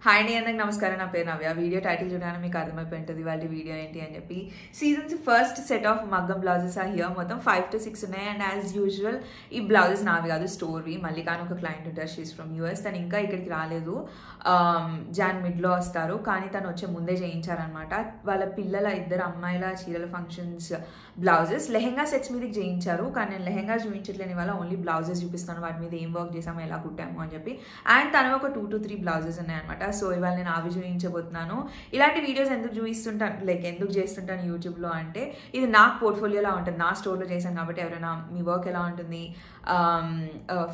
Hi అండి, అందరికి నమస్కారం. నా పేరు నవ్య. వీడియో టైటిల్ చూడగానే మీకు అర్థమైపోయి ఉంటుంది వాళ్ళ వీడియో ఏంటి అని చెప్పి. సీజన్స్ ఫస్ట్ సెట్ ఆఫ్ మగ్గం బ్లౌజెస్ ఆ హియర్. మొత్తం 5 to 6 ఉన్నాయి. అండ్ యాజ్ యూజువల్ ఈ బ్లౌజెస్ నావి కాదు, స్టోర్వి. మళ్ళీ కానీ ఒక క్లయింట్ ఉంటారు, షీస్ ఫ్రమ్ యూఎస్. తను ఇంకా ఇక్కడికి రాలేదు, జాన్ మిడ్లో వస్తారు. కానీ తను వచ్చే ముందే చేయించారనమాట. వాళ్ళ పిల్లల ఇద్దరు అమ్మాయిల చీరల ఫంక్షన్స్ బ్లౌజెస్ లెహెంగా సెట్స్ మీదకి చేయించారు. కానీ నేను లెహెంగా చూపించట్లేని వల్ల ఓన్లీ బ్లౌజెస్ చూపిస్తాను, వాటి మీద ఏం వర్క్ చేసామో ఎలా కుట్టాము అని చెప్పి. అండ్ తనకు ఒక 2 to 3 బ్లౌజెస్ ఉన్నాయన్నమాట. సో ఇవాళ నేను అవి చూపించబోతున్నాను. ఇలాంటి వీడియోస్ ఎందుకు చూపిస్తుంటాను, ఎందుకు చేస్తుంటాను యూట్యూబ్లో అంటే, ఇది నాకు పోర్ట్ఫోలియోలా ఉంటుంది. నా స్టోర్లో చేశాను కాబట్టి ఎవరైనా మీ వర్క్ ఎలా ఉంటుంది,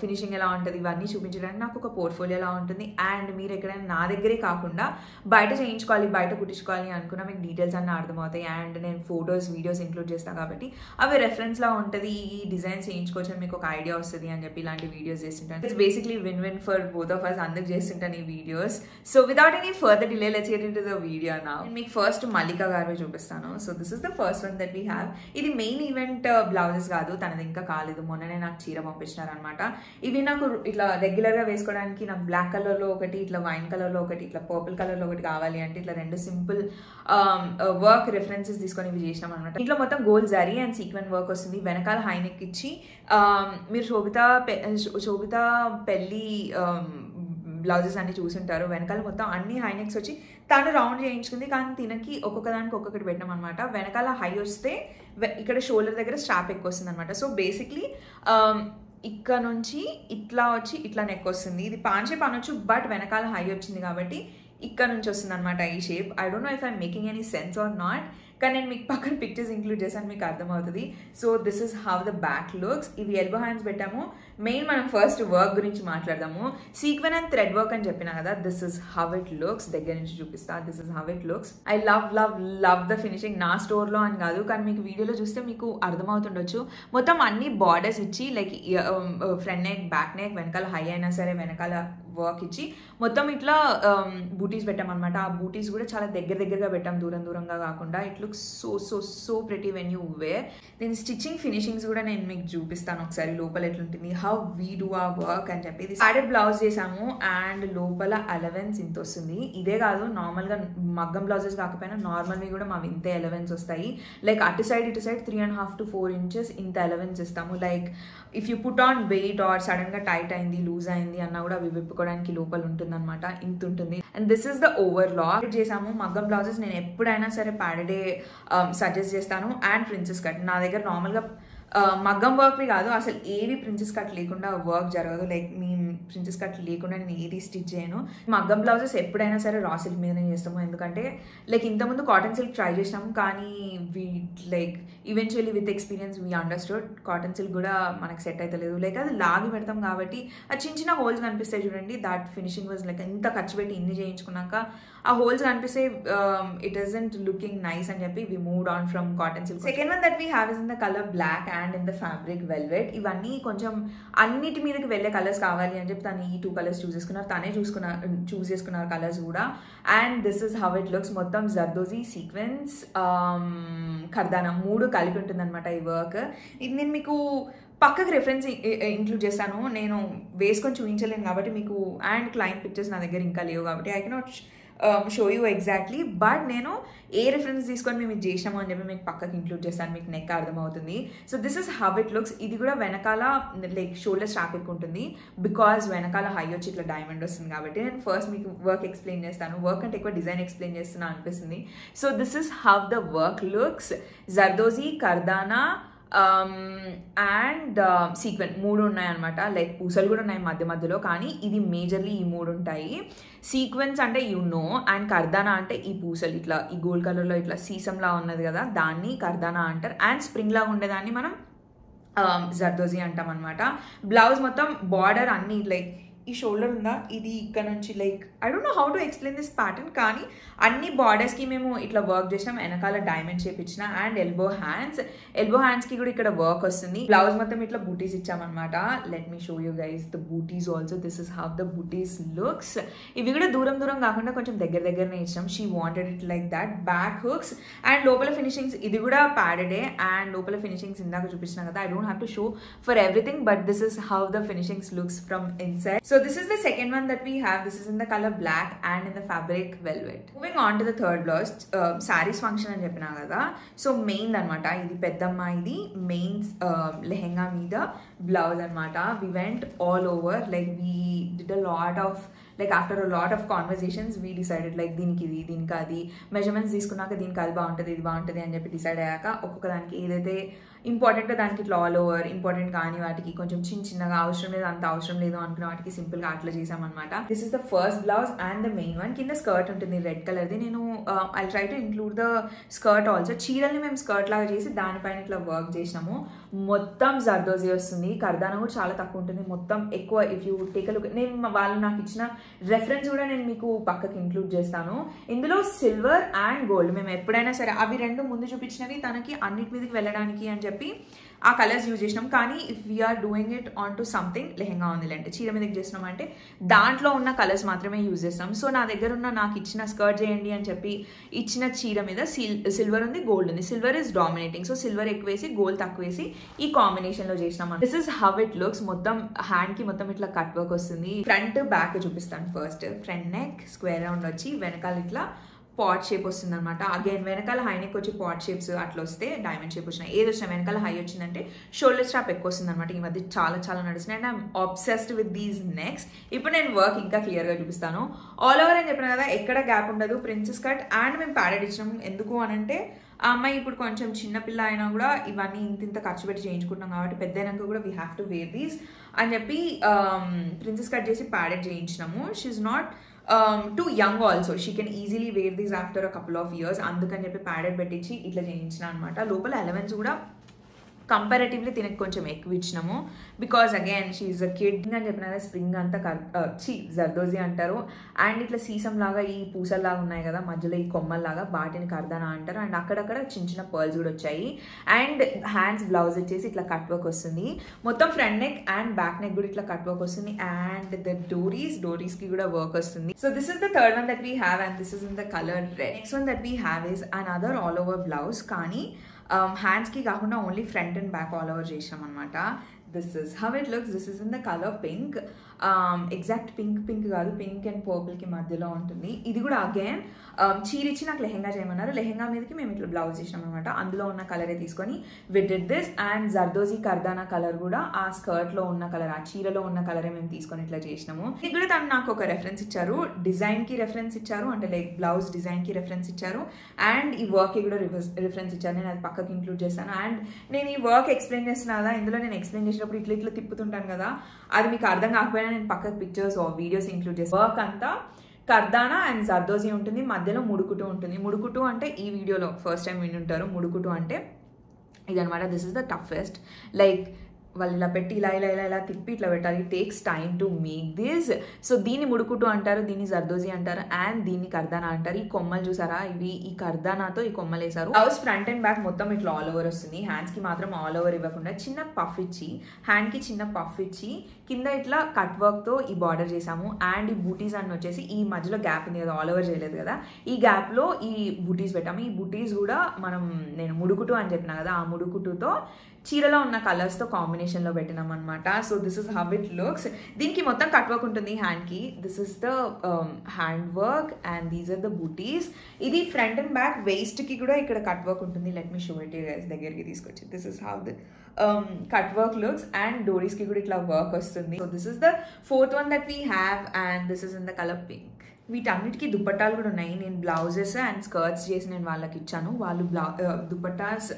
ఫినిషింగ్ ఎలా ఉంటుంది, ఇవన్నీ చూపించడానికి నాకు ఒక పోర్ట్ఫోలియోలా ఉంటుంది. అండ్ మీరు ఎక్కడైనా నా దగ్గరే కాకుండా బయట చేయించుకోవాలి, బయట కుట్టించుకోవాలి అనుకున్నా మీకు డీటెయిల్స్ అన్నీ అర్థమవుతాయి. అండ్ నేను ఫొటోస్ వీడియోస్ ఇంక్లూడ్ చేస్తాను కాబట్టి అవి రెఫరెన్స్లా ఉంటుంది. ఈ డిజైన్స్ చేయించుకోవచ్చు అని మీకు ఒక ఐడియా వస్తుంది అని చెప్పి ఇలాంటి వీడియోస్ చేస్తుంటాను. It's basically win win for both of us. అందుకు చేస్తుంటాను ఈ videos. So without any further delay let's get into the video now. మీకు ఫస్ట్ మల్లికా గారివి చూపిస్తాను. So this is the first one that we have. ఇది main event blouses కాదు, తనది ఇంకా కాలేదు. మొన్ననే నాకు చీర పంపించినారనమాట. ఇవి నాకు ఇట్లా రెగ్యులర్గా వేసుకోవడానికి నాకు బ్లాక్ కలర్లో ఒకటి, ఇట్లా వైన్ కలర్లో ఒకటి, ఇట్లా పర్పుల్ కలర్లో ఒకటి కావాలి అంటే ఇట్లా 2 సింపుల్ వర్క్ రెఫరెన్సెస్ తీసుకొని ఇవి చేసినాం అనమాట. ఇంట్లో మొత్తం gold zari and sequin work వస్తుంది. వెనకాల హై నెక్ ఇచ్చి మీరు శోభిత పెళ్ళి బ్లౌజెస్ అన్ని చూసుంటారు. వెనకాల మొత్తం అన్ని హై నెక్స్ వచ్చి తను రౌండ్ చేయించుకుంది. కానీ తినకి ఒక్కొక్క దానికి ఒక్కొక్కటి పెట్టాం అనమాట. వెనకాల హై వస్తే ఇక్కడ షోల్డర్ దగ్గర స్ట్రాప్ ఎక్కువ వస్తుంది అనమాట. సో బేసిక్లీ ఇక్కడ నుంచి ఇట్లా వచ్చి ఇట్లా నెక్ వస్తుంది. ఇది పాన్ షేప్ అనొచ్చు, బట్ వెనకాల హై వచ్చింది కాబట్టి ఇక్కడ నుంచి వస్తుంది అనమాట ఈ shape. I don't know if I'm making any sense or not, కానీ నేను మీకు పక్కన పిక్చర్స్ ఇంక్లూడ్ చేశాను, మీకు అర్థమవుతుంది. So this is how the back looks. ఇవి ఎల్బో హ్యాండ్స్ పెట్టాము. మెయిన్ మనం ఫస్ట్ వర్క్ గురించి మాట్లాడదాము. సీక్వెన్ అండ్ థ్రెడ్ వర్క్ అని చెప్పినా కదా, this is how it looks. దగ్గర నుంచి చూపిస్తా. This is how it looks. I love the finishing. నా స్టోర్లో అని కాదు, కానీ మీకు వీడియోలో చూస్తే మీకు అర్థమవుతుండొచ్చు. మొత్తం అన్ని బార్డర్స్ ఇచ్చి like front neck, back neck, వెనకాల హై అయినా సరే వెనకాల వర్క్ ఇచ్చి మొత్తం ఇట్లా బూటీస్ పెట్టామన్నమాట. ఆ బూటీస్ కూడా చాలా దగ్గరగా పెట్టాం, దూరంగా కాకుండా. It looks so pretty when you wear. దీని స్టిచ్చింగ్ ఫినిషింగ్స్ కూడా నేను మీకు చూపిస్తాను ఒకసారి, లోపల ఎట్లుంటుంది, హౌ వీ డూ ఆ వర్క్ అని చెప్పి. ప్యాడెడ్ బ్లౌజ్ చేసాము అండ్ లోపల అలవెన్స్ ఇంత వస్తుంది. ఇదే కాదు, నార్మల్గా మగ్గం బ్లౌజెస్ కాకపోయినా నార్మల్వి కూడా మావి ఇంతే అలవెన్స్ వస్తాయి. లైక్ ఇటు సైడ్ 3.5 to 4 inches ఇంత అలవెన్స్ ఇస్తాము. Like if you put on weight or సడన్గా టైట్ అయింది, లూజ్ అయింది అన్నా కూడా అవి విప్పుకోవడానికి లోపల ఉంటుంది అనమాట. ఇంత ఉంటుంది. And this is the overlock చేసాము. మగ్గం బ్లౌజెస్ నేను ఎప్పుడైనా సరే ప్యాడెడే సజెస్ట్ చేస్తాను. అండ్ ప్రిన్సెస్ కట్ నా దగ్గర నార్మల్గా మగ్గం వర్క్వి కాదు, అసలు ఏవి ప్రిన్సెస్ కట్ లేకుండా వర్క్ జరగదు. లైక్ మీ ప్రిన్సెస్ కట్ లేకుండా నేను ఏది స్టిచ్ చేయను. మగ్గం బ్లౌజెస్ ఎప్పుడైనా సరే రా సిల్క్ మీదనే చేస్తాము. ఎందుకంటే లైక్ ఇంతకుముందు కాటన్ సిల్క్ ట్రై చేసినాము, కానీ like eventually with experience we understood cotton silk కూడా మనకు సెట్ అవుతలేదు. లైక్ అది లాగి పెడతాం కాబట్టి ఆ చిన్న హోల్స్ కనిపిస్తాయి చూడండి. దాట్ ఫినిషింగ్ వాజ్ లైక్ ఇంత ఖర్చు పెట్టి ఇన్ని చేయించుకున్నాక ఆ హోల్స్ కనిపిస్తే ఇట్ ఇజంట్ లుకింగ్ నైస్ అని చెప్పి we moved on from cotton silk. Second one that we have is in the colour black and in the fabric velvet. ఇవన్నీ కొంచెం అన్నిటి మీదకి వెళ్ళే కలర్స్ కావాలి అని చెప్పి తను ఈ 2 కలర్స్ చూస్ చేసుకున్నారు. తనే చూస్ చేసుకున్నారు కలర్స్ కూడా. And this is how it looks. మొత్తం జర్దోజీ, సీక్వెన్స్, కర్దానా 3 కలిపి ఉంటుంది అనమాట ఈ వర్క్. ఇది నేను మీకు పక్కకు రెఫరెన్స్ ఇంక్లూడ్ చేస్తాను. నేను వేసుకొని చూపించలేను కాబట్టి మీకు, అండ్ క్లయింట్ పిక్చర్స్ నా దగ్గర ఇంకా లేవు కాబట్టి I cannot show you exactly. But నేను ఏ రిఫరెన్స్ తీసుకొని మేము ఇది చేసాము అని చెప్పి మీకు పక్కకి ఇంక్లూడ్ చేస్తాను, మీకు నెక్ అర్థమవుతుంది. So this is how it looks. ఇది కూడా వెనకాల లైక్ షోల్డర్ స్ట్రాప్ ఎక్కువ ఉంటుంది, బికాజ్ వెనకాల హై వచ్చి ఇట్లా డైమండ్ వస్తుంది కాబట్టి. నేను ఫస్ట్ మీకు వర్క్ ఎక్స్ప్లెయిన్ చేస్తాను. వర్క్ అంటే ఎక్కువ డిజైన్ ఎక్స్ప్లెయిన్ చేస్తున్నా అనిపిస్తుంది. So this is how the work looks. Zardozi, kardana and sequin 3 ఉన్నాయన్నమాట. లైక్ పూసలు కూడా ఉన్నాయి మధ్యలో, కానీ ఇది మేజర్లీ ఈ 3 ఉంటాయి. సీక్వెన్స్ అంటే అండ్ కర్దానా అంటే ఈ పూసలు ఇట్లా ఈ గోల్డ్ కలర్లో ఇట్లా సీసంలా ఉన్నది కదా, దాన్ని కర్దానా అంటారు. అండ్ స్ప్రింగ్ లా ఉండేదాన్ని మనం జర్దోజీ అంటాం అనమాట. బ్లౌజ్ మొత్తం బార్డర్ అన్ని లైక్ ఈ షోల్డర్ ఉందా, ఇది ఇక్కడ నుంచి like I don't know how to explain this pattern, కానీ అన్ని బార్డర్స్కి మేము ఇట్లా వర్క్ చేసినాం. వెనకాల డైమండ్ షేప్ ఇచ్చిన అండ్ ఎల్బో హ్యాండ్స్కి కూడా ఇక్కడ వర్క్ వస్తుంది. బ్లౌజ్ మొత్తం ఇట్లా బూటీస్ ఇచ్చామన్నమాట. Let me show you guys the butis also. This is how the butis looks. ఇవి కూడా దూరం కాకుండా కొంచెం దగ్గరనే ఇచ్చాం. She wanted it like that. Back hooks and లోపల ఫినిషింగ్స్ ఇది కూడా ప్యాడెడే. అండ్ లోపల ఫినిషింగ్స్ ఇందాక చూపించిన కదా, I don't have to show for everything, but this is how the finishings looks from inside. So this is the second one that we have. This is in the color black and in the fabric velvet. Moving on to the third blouse, sarees function అని చెప్పినా కదా. So main అనమాట ఇది పెద్దమ్మ, ఇది main lehenga మీద blouse అనమాట. We went all over, like we did a lot of, like after a lot of conversations we decided like దీనికి ఇది, దీనికి అది, మెజర్మెంట్స్ తీసుకున్నాక దీనికి అది బాగుంటుంది, ఇది బాగుంటుంది అని చెప్పి డిసైడ్ అయ్యాక ఒక్కొక్క దానికి ఏదైతే ఇంపార్టెంట్ దానికి ఇట్లా ఆల్ ఓవర్, ఇంపార్టెంట్ కానీ వాటికి కొంచెం చిన్నగా అవసరం లేదు, అంత అవసరం లేదు అనుకున్న వాటికి సింపుల్ గా అట్లా చేసామన్నమాట. This is the first blouse and the main one. కింద స్కర్ట్ ఉంటుంది రెడ్ కలర్ ది. నేను I try to include the skirt also. చీరల్ని మేము స్కర్ట్ లాగా చేసి దానిపైన ఇట్లా వర్క్ చేసినాము. మొత్తం జర్దోజీ వస్తుంది. కర్దానా కూడా చాలా తక్కువ ఉంటుంది, మొత్తం ఎక్కువ. ఇఫ్ యూ టేక్ లుక్, నేను వాళ్ళు నాకు ఇచ్చిన రెఫరెన్స్ కూడా నేను మీకు పక్కకి ఇంక్లూడ్ చేస్తాను. ఇందులో సిల్వర్ అండ్ గోల్డ్, మేము ఎప్పుడైనా సరే అవి రెండు ముందు చూపించినవి తనకి అన్నిటి మీదకి వెళ్ళడానికి అని చెప్పి ఆ కలర్స్ యూజ్ చేసినాం. కానీ if we're doing it on to something, lehenga ఉంది అంటే చీర మీదకి చేసినాం అంటే దాంట్లో ఉన్న కలర్స్ మాత్రమే యూజ్ చేస్తాం. సో నా దగ్గర ఉన్న నాకు ఇచ్చిన స్కర్ట్ చేయండి అని చెప్పి ఇచ్చిన చీర మీద సిల్వర్ ఉంది, గోల్డ్ ఉంది. Silver is dominating, so silver ఎక్కువ వేసి గోల్డ్ తక్కువ వేసి ఈ కాంబినేషన్ లో చేసినాం. This is how it looks. మొత్తం హ్యాండ్ కి మొత్తం ఇట్లా కట్ వర్క్ వస్తుంది. ఫ్రంట్ బ్యాక్ చూపిస్తాను. First front neck square round వచ్చి వెనకాల ఇట్లా పాట్ షేప్ వస్తుంది అనమాట. అగైన్ వెనకాల హై నెక్ వచ్చి పాట్ షేప్స్ అట్లా వస్తే, డైమండ్ షేప్ వచ్చిన ఏది వచ్చినా వెనకాల హై వచ్చిందంటే షోల్డర్ స్ట్రాప్ ఎక్కువ వస్తుంది అనమాట. ఈ మధ్య చాలా నడుస్తున్నాయి and I'm obsessed with these necks. ఇప్పుడు నేను వర్క్ ఇంకా క్లియర్గా చూపిస్తాను. ఆల్ ఓవర్ అని చెప్పిన కదా, ఎక్కడ గ్యాప్ ఉండదు. ప్రిన్సెస్ కట్ అండ్ మేము ప్యాడెడ్ ఇచ్చినాం. ఎందుకు అనంటే ఆ అమ్మాయి ఇప్పుడు కొంచెం చిన్నపిల్ల అయినా కూడా ఇవన్నీ ఇంత ఖర్చు పెట్టి చేయించుకుంటాం కాబట్టి పెద్ద అయినాక కూడా we have to wear these అని చెప్పి ప్రిన్సెస్ కట్ చేసి ప్యాడెడ్ చేయించినాము. She's not too young also, she can easily wear these after a couple of years. అందుకని చెప్పి ప్యాడెడ్ పెట్టించి ఇట్లా చేయించిన అనమాట. లోపల ఎలవెన్స్ కూడా కంపారేటివ్లీ తినకు కొంచెం ఎక్కువ ఇచ్చినాము. Because again she is a kid అని చెప్పిన కదా, స్ప్రింగ్ అంతా జర్దోజీ అంటారు. అండ్ ఇట్లా సీసం లాగా ఈ పూసల్లాగా ఉన్నాయి కదా మధ్యలో ఈ కొమ్మల్లాగా, వాటిని కర్దానా అంటారు. అండ్ అక్కడక్కడ చిన్న పర్ల్స్ కూడా వచ్చాయి. అండ్ హ్యాండ్స్ బ్లౌజ్ వచ్చేసి ఇట్లా కట్ వర్క్ వస్తుంది. మొత్తం front neck and back neck కూడా ఇట్లా కట్ వర్క్ వస్తుంది. అండ్ ద డోరీస్ కి కూడా వర్క్ వస్తుంది. So this is the third one that we have and this is in the colour red. Next one that we have is another all over blouse. కానీ హ్యాండ్స్కి కాకుండా only front and back all over చేసాం అనమాట. This is how it looks. This is in the colour pink. Exact pink కాదు, pink and పర్పుల్కి మధ్యలో ఉంటుంది. ఇది కూడా అగైన్ చీరిచ్చి నాకు లెహెంగా చేయమన్నారు. లెహెంగా మీదకి మేము ఇట్లా బ్లౌజ్ చేసాం అనమాట. అందులో ఉన్న కలరే తీసుకొని we did this. And zardozi kardana colour కూడా ఆ స్కర్ట్లో ఉన్న కలర్, ఆ చీరలో ఉన్న కలరే మేము తీసుకొని ఇట్లా చేసినాము. ఇది కూడా తను నాకు ఒక రెఫరెన్స్ ఇచ్చారు, డిజైన్కి రెఫరెన్స్ ఇచ్చారు, అంటే లైక్ బ్లౌజ్ డిజైన్కి రెఫరెన్స్ ఇచ్చారు. అండ్ ఈ వర్క్కి కూడా రిఫరెన్స్ ఇచ్చారు. నేను అది పక్కకి ఇంక్లూడ్ చేస్తాను. అండ్ నేను ఈ వర్క్ ఎక్స్ప్లెయిన్ చేస్తున్నా కదా, ఇందులో నేను ఎక్స్ప్లెయిన్ చేసినప్పుడు ఇట్లా తిప్పుతుంటాను కదా, అది మీకు అర్థం కాకపోయినా నేను పక్కకు పిక్చర్స్ వీడియోస్ ఇంక్లూడ్ చేస్తాను. వర్క్ అంతా కర్దానా అండ్ జర్దోజీ ఉంటుంది, మధ్యలో ముడుకుటు ఉంటుంది. ముడుకుటు అంటే ఈ వీడియోలో ఫస్ట్ టైం వింటుంటారు. ముడుకుటు అంటే ఇదనమాట. This is the toughest. Like వాళ్ళు ఇలా పెట్టి ఇలా తిప్పి ఇట్లా పెట్టాలి. It takes time to make this. So దీన్ని ముడుకుటు అంటారు, దీన్ని జర్దోజీ అంటారు, అండ్ దీన్ని కర్దానా అంటారు. ఈ కొమ్మలు చూసారా, ఇవి ఈ కర్దానాతో ఈ కొమ్మలు వేసారు. బ్లౌజ్ ఫ్రంట్ అండ్ బ్యాక్ మొత్తం ఇట్లా ఆల్ ఓవర్ వస్తుంది. హ్యాండ్స్కి మాత్రం ఆల్ ఓవర్ ఇవ్వకుండా చిన్న పఫ్ ఇచ్చి, హ్యాండ్కి చిన్న పఫ్ ఇచ్చి కింద ఇట్లా కట్ వర్క్తో ఈ బార్డర్ చేసాము. అండ్ ఈ బూటీస్ అన్ని వచ్చేసి ఈ మధ్యలో గ్యాప్ ఉంది కదా, ఆల్ ఓవర్ చేయలేదు కదా, ఈ గ్యాప్లో ఈ బూటీస్ పెట్టాము. ఈ బూటీస్ కూడా నేను ముడుకుటు అని చెప్పిన కదా, ఆ ముడుకుటుతో చీరలో ఉన్న కలర్స్తో కాంబినేషన్లో పెట్టినాం అనమాట. So this is how it looks. దీనికి మొత్తం కట్ వర్క్ ఉంటుంది హ్యాండ్కి. This is the hand work and these are the butis. ఇది ఫ్రంట్ అండ్ బ్యాక్ వేస్ట్కి కూడా ఇక్కడ కట్ వర్క్ ఉంటుంది. Let me show it guys, దగ్గరికి తీసుకొచ్చి. This is how the cut work looks. And డోరీస్కి కూడా ఇట్లా వర్క్ వస్తుంది. So this is the fourth one that we have and this is in the colour pink. వీటన్నిటికీ దుపట్టాలు కూడా ఉన్నాయి. నేను బ్లౌజెస్ అండ్ స్కర్ట్స్ చేసి నేను వాళ్ళకి ఇచ్చాను. వాళ్ళు దుపట్టాస్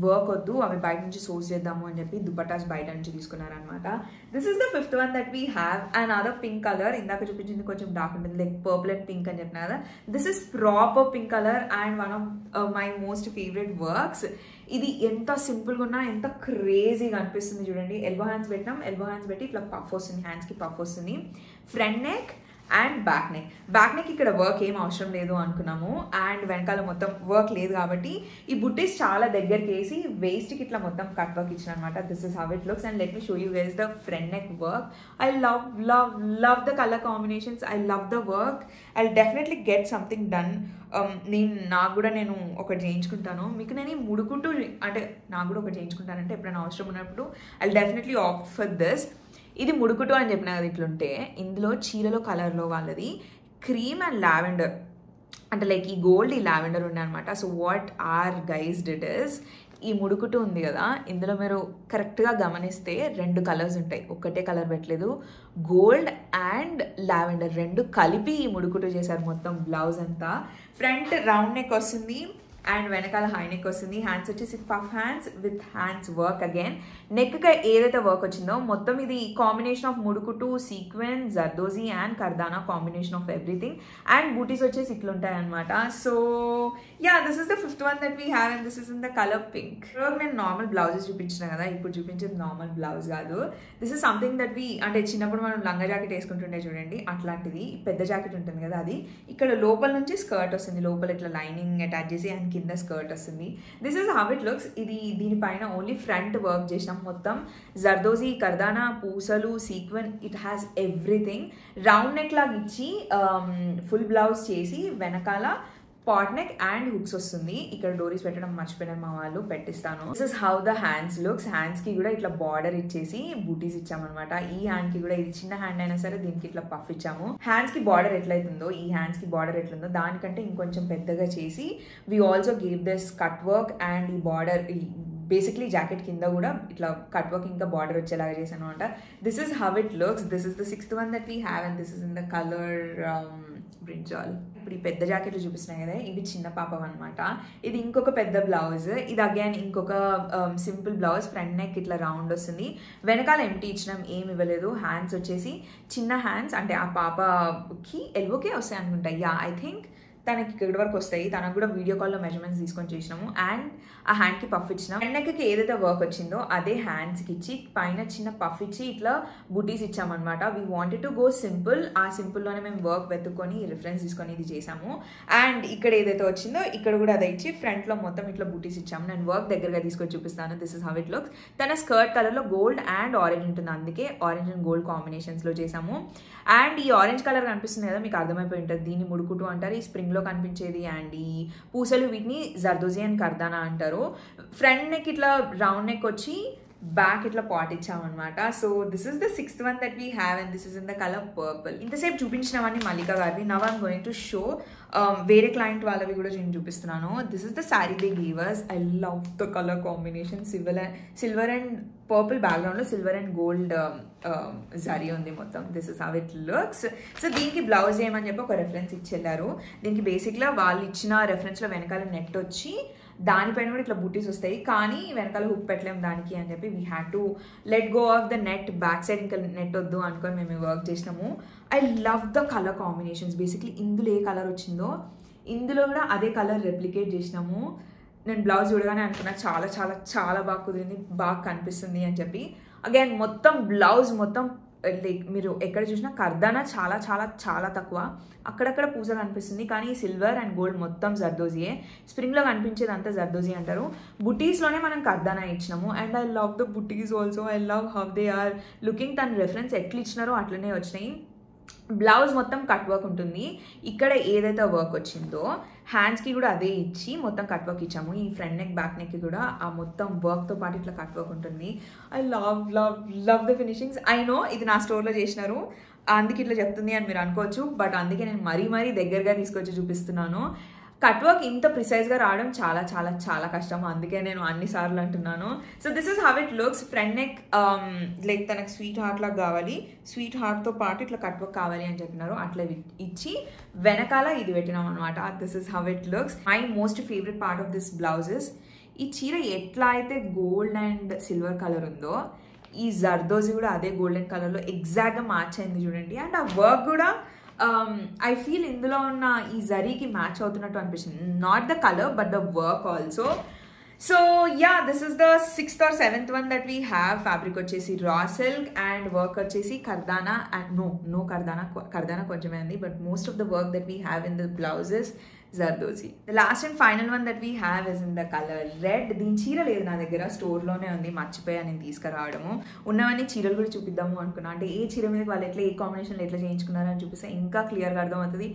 వర్క్ వద్దు, అవి బయట నుంచి సోర్స్ చేద్దాము అని చెప్పి దుపట్టాస్ బయట నుంచి తీసుకున్నారనమాట. This is the fifth one that we have and other pink colour. ఇందాక చూపించింది కొంచెం డార్క్ ఉంటుంది, లైక్ పర్పుల్ అండ్ పింక్ అని చెప్పిన కదా. This is proper pink colour and one of my most favourite works. ఇది ఎంత సింపుల్గా ఉన్నా ఎంత క్రేజీగా అనిపిస్తుంది చూడండి. ఎల్బో హ్యాండ్స్ పెట్టినాం, ఎల్బో హ్యాండ్స్ పెట్టి ఇట్లా పఫ్ వస్తుంది, హ్యాండ్స్కి పఫ్ వస్తుంది. Front neck and back neck ఇక్కడ వర్క్ ఏం అవసరం లేదు అనుకున్నాము. అండ్ వెనకాల మొత్తం వర్క్ లేదు కాబట్టి ఈ బుట్టీస్ చాలా దగ్గరికి వేసి వేస్ట్కి ఇట్లా మొత్తం కట్ వర్క్ ఇచ్చిన అనమాట. This is how it looks. And let me show you guys the front neck work. I love the colour combinations. I love the work. I definitely get something done. నాకు కూడా నేను ఒకటి చేయించుకుంటాను. మీకు నేను ఈ ముడుకుంటూ అంటే నాకు కూడా ఒకటి చేయించుకుంటానంటే ఎప్పుడైనా అవసరం ఉన్నప్పుడు ఐ డెఫినెట్లీ ఆఫర్ దిస్. ఇది ముడుకుటు అని చెప్పిన కదా ఇట్లుంటే, ఇందులో చీరలో కలర్లో వాళ్ళది క్రీమ్ అండ్ లావెండర్, అంటే లైక్ ఈ గోల్డ్ ఈ లావెండర్ ఉండే అనమాట. So what our guys did is, ఈ ముడుకుటు ఉంది కదా, ఇందులో మీరు కరెక్ట్గా గమనిస్తే 2 కలర్స్ ఉంటాయి, ఒక్కటే కలర్ పెట్టలేదు. గోల్డ్ అండ్ లావెండర్ 2 కలిపి ఈ ముడుకుటు చేశారు మొత్తం బ్లౌజ్ అంతా. ఫ్రంట్ రౌండ్ నెక్ వస్తుంది అండ్ వెనకాల హై నెక్ వస్తుంది. హ్యాండ్స్ వచ్చేసి puff hands with hands work again. నెక్కి ఏదైతే వర్క్ వచ్చిందో మొత్తం ఇది కాంబినేషన్ ఆఫ్ ముడుకుటు, sequins, zardozi and kardana, combination of everything. And butis వచ్చేసి ఇట్లుంటాయి అనమాట. So yeah, this is the 5th one that we have and this is in the color pink. నేను నార్మల్ బ్లౌజెస్ చూపించిన కదా, ఇప్పుడు చూపించేది నార్మల్ బ్లౌజ్ కాదు. This is something that we, అంటే చిన్నప్పుడు మనం లంగా జాకెట్ వేసుకుంటుండే చూడండి, అట్లాంటిది పెద్ద జాకెట్ ఉంటుంది కదా, అది ఇక్కడ లోపల నుంచి స్కర్ట్ వస్తుంది, లోపల ఇట్లా లైనింగ్ అటాచ్ చేసి అండ్ కింద స్కర్ట్ వస్తుంది. This is how it looks. ఇది దీనిపైన ఓన్లీ ఫ్రంట్ వర్క్ చేసినాం మొత్తం, జర్దోజీ, కర్దానా, పూసలు, sequin, it has everything. Round neck లాగా ఇచ్చి ఫుల్ బ్లౌజ్ చేసి వెనకాల పాట్ నెక్ అండ్ హుక్స్ వస్తుంది. ఇక్కడ డోరీస్ పెట్టడం మర్చిపోయినారు మా వాళ్ళు, పెట్టిస్తాను. This is how the hands looks. Hands కి కూడా ఇట్లా బార్డర్ ఇచ్చేసి బూటీస్ ఇచ్చామన్నమాట. ఈ హ్యాండ్ కి కూడా, ఇది చిన్న హ్యాండ్ అయినా సరే దీనికి ఇట్లా పఫ్ ఇచ్చాము. హ్యాండ్స్ కి బార్డర్ ఎట్లయితుందో, ఈ హ్యాండ్స్ కి బార్డర్ ఎట్లుందో దానికంటే ఇంకొంచెం పెద్దగా చేసి we also gave this cut work and ఈ బార్డర్, బేసిక్లీ జాకెట్ కింద కూడా ఇట్లా కట్ వర్క్ ఇంకా బార్డర్ వచ్చేలాగా చేశాను అనమాట. This is how it looks. This is the 6th one that we have and this is in the color brinjal. ఇప్పుడు ఈ పెద్ద జాకెట్లు చూపిస్తున్నాయి కదా, ఇవి చిన్న పాపం అనమాట. ఇది ఇంకొక పెద్ద బ్లౌజ్. ఇది అగైన్ ఇంకొక సింపుల్ బ్లౌజ్. ఫ్రంట్ నెక్ ఇట్లా రౌండ్ వస్తుంది, వెనకాల ఎంటీ ఇచ్చినాం, ఏమి ఇవ్వలేదు. హ్యాండ్స్ వచ్చేసి చిన్న హ్యాండ్స్, అంటే ఆ పాపకి ఎల్బోకే వస్తాయి అనుకుంటా. యా, ఐ థింక్ తనకి ఇక్కడి వరకు వస్తాయి. తనకు కూడా వీడియో కాల్లో మెజర్మెంట్స్ తీసుకొని చేసినాము. అండ్ ఆ హ్యాండ్కి పఫ్ ఇచ్చినాం. ఫ్రంట్ నెక్కి ఏదైతే వర్క్ వచ్చిందో అదే హ్యాండ్స్కి ఇచ్చి పైన చిన్న పఫ్ ఇచ్చి ఇట్లా బుటీస్ ఇచ్చామన్నమాట. We wanted to go simple. ఆ సింపుల్లోనే మేము వర్క్ వెతుక్కొని రిఫరెన్స్ తీసుకొని ఇది చేసాము. అండ్ ఇక్కడ ఏదైతే వచ్చిందో ఇక్కడ కూడా అదే ఇచ్చి ఫ్రంట్లో మొత్తం ఇట్లా బుటీస్ ఇచ్చాము. నేను వర్క్ దగ్గరగా తీసుకొని చూపిస్తాను. This is how it looks. తన స్కర్ట్ కలర్లో గోల్డ్ అండ్ ఆరెంజ్ ఉంటుంది, అందుకే ఆరెంజ్ అండ్ గోల్డ్ కాంబినేషన్స్లో చేసాము. అండ్ ఈ ఆరెంజ్ కలర్ కనిపిస్తుంది కదా, మీకు అర్థమైపోయి ఉంటుంది, దీన్ని ముడుకుటు అంటారు. ఈ స్ప్రింగ్లో కనిపించేది అండ్ ఈ పూసలు వీటిని జర్దోజీ అండ్ కర్దానా అంటారు. ఫ్రంట్ నెక్ ఇట్లా రౌండ్ నెక్ వచ్చి బ్యాక్ ఇట్లా పాట్ ఇచ్చామన్నమాట. So this is the 6th one that we have and this is in the color purple. ఇంతసేపు చూపించినవన్నీ మల్లికా గారివి. Now I'm going to show వేరే క్లయింట్ వాళ్ళవి కూడా నేను చూపిస్తున్నాను. This is the sari they gave us. I love the colour combination. Silver and purple బ్యాక్గ్రౌండ్లో silver and gold zari ఉంది మొత్తం. దిస్ ఇస్ హౌ ఇట్ లుక్స్. సో దీనికి బ్లౌజ్ ఏమని చెప్పి ఒక రెఫరెన్స్ ఇచ్చెళ్ళారు. దీనికి బేసిక్గా వాళ్ళు ఇచ్చిన రెఫరెన్స్లో వెనకాల నెట్ వచ్చి దానిపైన కూడా ఇట్లా బూటీస్ వస్తాయి, కానీ వెనకాల హుక్ పెట్టలేము దానికి అని చెప్పి we had to let go of the net. Back side ఇంకా నెట్ వద్దు అనుకొని మేము వర్క్ చేసినాము. I love the colour combinations. Basically ఇందులో ఏ కలర్ వచ్చిందో ఇందులో కూడా అదే కలర్ రెప్లికేట్ చేసినాము. నేను బ్లౌజ్ చూడగానే అనుకున్నా చాలా చాలా చాలా బాగా కుదిరింది, బాగా కనిపిస్తుంది అని చెప్పి. అగైన్ మొత్తం బ్లౌజ్ మొత్తం లైక్ మీరు ఎక్కడ చూసినా కర్దానా చాలా చాలా చాలా తక్కువ, అక్కడక్కడ పూస కనిపిస్తుంది, కానీ సిల్వర్ అండ్ గోల్డ్ మొత్తం జర్దోజీయే. స్ప్రింగ్లో కనిపించేది అంతా జర్దోజీ అంటారు. బుటీస్లోనే మనం కర్దానా ఇచ్చినాము. And I love the butis also. I love how they are looking. తన రెఫరెన్స్ ఎట్లా ఇచ్చినారో అట్లనే వచ్చినాయి. బ్లౌజ్ మొత్తం కట్ వర్క్ ఉంటుంది. ఇక్కడ ఏదైతే వర్క్ వచ్చిందో హ్యాండ్స్కి కూడా అదే ఇచ్చి మొత్తం కట్ వర్క్ ఇచ్చాము. ఈ ఫ్రంట్ నెక్ బ్యాక్ నెక్కి కూడా ఆ మొత్తం వర్క్తో పాటు ఇట్లా కట్ వర్క్ ఉంటుంది. I love love love the finishings. I know ఇది నా స్టోర్లో చేసినారు అందుకే ఇట్లా చెప్తుంది అని మీరు అనుకోవచ్చు, బట్ అందుకే నేను మరీ దగ్గరగా తీసుకొచ్చి చూపిస్తున్నాను. కట్ వర్క్ ఇంత ప్రిసైజ్గా రావడం చాలా చాలా చాలా కష్టం, అందుకే నేను అన్నిసార్లు అంటున్నాను. So this is how it looks. Front neck like తనకు స్వీట్ హార్ట్ లాగా కావాలి, స్వీట్ హార్ట్తో పాటు ఇట్లా కట్ వర్క్ కావాలి అని చెప్పినారు. అట్లా ఇచ్చి వెనకాల ఇది పెట్టినాం అనమాట. This is how it looks. My most favourite part of this blouses, ఈ చీర ఎట్లా అయితే గోల్డ్ అండ్ సిల్వర్ కలర్ ఉందో ఈ జర్దోజీ కూడా అదే గోల్డెన్ కలర్లో ఎగ్జాక్ట్గా మ్యాచ్ అయింది చూడండి. అండ్ ఆ వర్క్ కూడా ఐ ఫీల్ ఇందులో ఉన్న ఈ జరీకి మ్యాచ్ అవుతున్నట్టు అనిపిస్తుంది. Not the colour but the work also. So yeah, this is the 6th or 7th one that we have. Fabric వచ్చేసి రా సిల్క్ అండ్ వర్క్ వచ్చేసి కర్దానా. అండ్ నో కర్దానా కొంచెమే ఉంది, but most of the work that we have in the blouses zardozi. The last and final one that we have is in the colour red. దీని చీర లేదు నా దగ్గర, స్టోర్లోనే ఉంది, మర్చిపోయా నేను తీసుకురావడము. ఉన్నవన్నీ చీరలు కూడా చూపిద్దాము అనుకున్నా, అంటే ఏ చీర మీద వాళ్ళు ఎట్లా ఏ కాంబినేషన్లో ఎట్లా చేయించుకున్నారని చూపిస్తే ఇంకా క్లియర్గా అర్థమవుతుంది,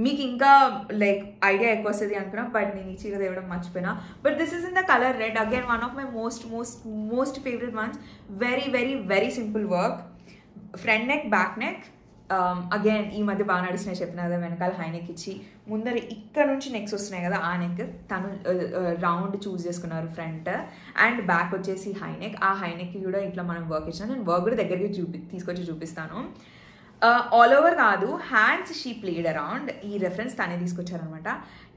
మీకు ఇంకా లైక్ ఐడియా ఎక్కువ వస్తుంది అనుకున్నా. బట్ నేను ఈ చీర తేవడం మర్చిపోయినా. But this is in the colour red. Again one of my most favourite once. Very simple work. Front neck back neck again ఈ మధ్య బాగా నడుస్తున్నాయి చెప్పిన కదా, వెనకాల హై నెక్ ఇచ్చి ముందర ఇక్కడ నుంచి నెక్స్ వస్తున్నాయి కదా ఆ నెక్ తను రౌండ్ చూస్ చేసుకున్నారు ఫ్రంట్, అండ్ బ్యాక్ వచ్చేసి హై నెక్. ఆ హై నెక్కి కూడా ఇట్లా మనం వర్క్ ఇచ్చినా, నేను వర్క్ కూడా దగ్గరికి తీసుకొచ్చి చూపిస్తాను. ఆల్ ఓవర్ కాదు, హ్యాండ్స్ షీ ప్లేడ్ అరౌండ్. ఈ రెఫరెన్స్ తనే తీసుకొచ్చారనమాట.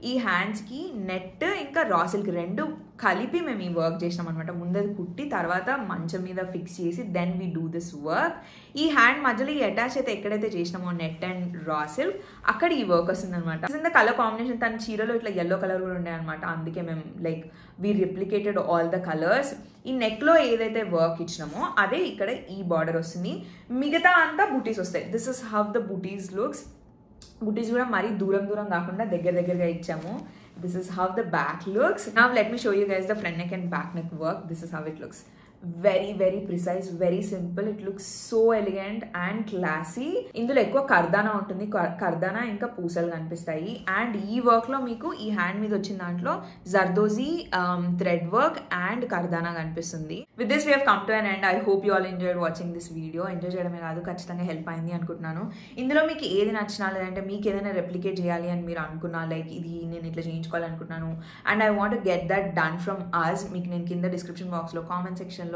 ఈ హ్యాండ్స్కి నెట్ ఇంకా రా సిల్క్ రెండు కలిపి మేము ఈ వర్క్ చేసినాం అనమాట. ముందది కుట్టి తర్వాత మంచం మీద ఫిక్స్ చేసి then we do this work. ఈ హ్యాండ్ మధ్యలో ఈ అటాచ్ అయితే ఎక్కడైతే చేసినామో నెట్ అండ్ రా సిల్క్ అక్కడ ఈ వర్క్ వస్తుంది అనమాట. ఇన్ ద కలర్ కాంబినేషన్ తన చీరలో ఇట్లా ఎల్లో కలర్ కూడా ఉండే అనమాట, అందుకే మేము like we replicated all the colours. ఈ నెక్లో ఏదైతే వర్క్ ఇచ్చినామో అదే ఇక్కడ ఈ బార్డర్ వస్తుంది, మిగతా అంతా బూటీస్ వస్తాయి. This is how the butis looks. Butis కూడా మరీ దూరం కాకుండా దగ్గరగా ఇచ్చాము. This is how the back looks. Now let me show you guys the front neck and back neck work. This is how it looks. Very precise, very simple. It looks so elegant and classy. ఇందులో ఎక్కువ కర్దానా ఉంటుంది, కర్దానా ఇంకా పూసలు కనిపిస్తాయి. And ఈ work లో మీకు ఈ హ్యాండ్ మీద వచ్చిన దాంట్లో జర్దోజీ థ్రెడ్ వర్క్ అండ్ కర్దానా కనిపిస్తుంది. With this we have come to an end. I hope you all enjoyed watching this video. Enjoy చేయడమే కాదు ఖచ్చితంగా హెల్ప్ అయింది అనుకుంటున్నాను. ఇందులో మీకు ఏది నచ్చినా, లేదంటే మీకు ఏదైనా రెప్లికేట్ చేయాలి అని మీరు అనుకున్నా, లైక్ ఇది నేను ఇట్లా చేయించుకోవాలనుకుంటున్నాను and I want get that done from us, మీకు నేను కింద డిస్క్రిప్షన్ బాక్స్లో కామెంట్ సెక్షన్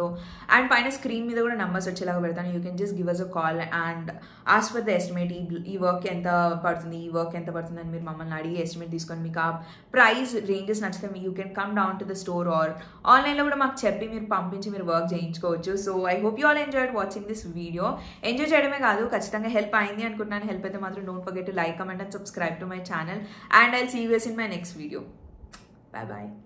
అండ్ పైన స్క్రీన్ మీద కూడా నెంబర్స్ వచ్చేలాగా పెడతాను. You can just give us a call and ask for the estimate. ఈ వర్క్ ఎంత పడుతుంది, ఈ వర్క్ ఎంత పడుతుంది అని మీరు మమ్మల్ని అడిగి ఎస్టిమేట్ తీసుకొని మీకు ఆ ప్రైస్ రేంజెస్ నచ్చితే you can come down to the store or ఆన్లైన్లో కూడా మాకు చెప్పి మీరు పంపించి మీరు వర్క్ చేయించుకోవచ్చు. So I hope you all enjoyed watching this video. Enjoy చేయడమే కాదు ఖచ్చితంగా హెల్ప్ అయింది అనుకుంటున్నాను. హెల్ప్ అయితే మాత్రం don't forget to like, comment and subscribe to my channel and I'll see you guys in my next video. Bye bye.